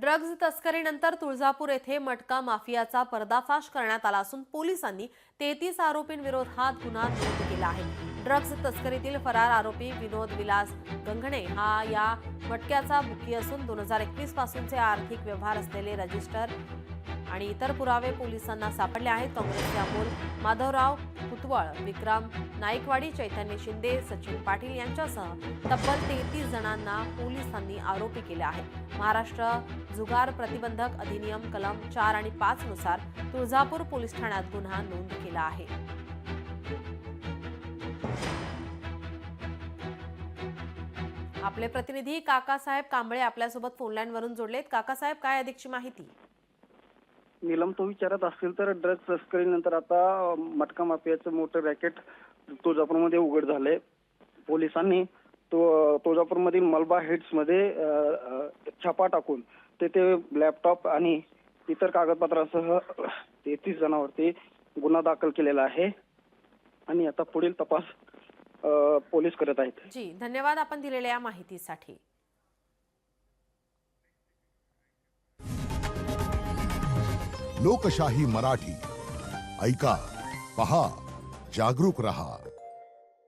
Drugs तस्करीनंतर Tuljapur येथे मटका माफियाचा पर्दाफाश करण्यात आला असून पोलिसांनी 33 आरोपींविरोधात गुन्हा नोंद केला आहे। ड्रग्ज तस्करीतील फरार आरोपी विनोद विलास गंगणे हा या मटक्याचा बुकी असून 2021 पासूनचे आर्थिक व्यवहार असलेले रजिस्टर आणि इतर पुरावे पोलिसांना सापडले आहेत। काँग्रेसचे अमोल माधवराव कुतवळ, विक्रम नाईकवाडी, चैतन्य शिंदे, सचिन पाटील यांच्यासह तब्बल 33 जणांना पोलिसांनी आरोपी केले आहे। महाराष्ट्र जुगार प्रतिबंधक अधिनियम कलम 4 आणि 5 नुसार तुळजापूर पोलीस ठाण्यात गुन्हा नोंद केला आहे। आपले प्रतिनिधी काकासाहेब कांबळे आपल्यासोबत फोनलाईनवरून जोडलेत। काकासाहेब, काय अधिकची माहिती? नीलम, तो विचारत असेल तर ड्रग्ज तस्करीनंतर आता मटका माफियाचं मोठं रॅकेट तुळजापूरमध्ये उघड झालंय। पोलिसांनी तुळजापूरमधील मलबा हिट्समध्ये छापा टाकून तेथे लॅपटॉप आणि इतर कागदपत्रांसह 33 जणांवरती गुन्हा दाखल केलेला आहे आणि आता पुढील तपास पोलीस करत आहेत। जी, धन्यवाद आपण दिलेल्या या माहितीसाठी। लोकशाही मराठी ऐका, पहा, जागरूक रहा।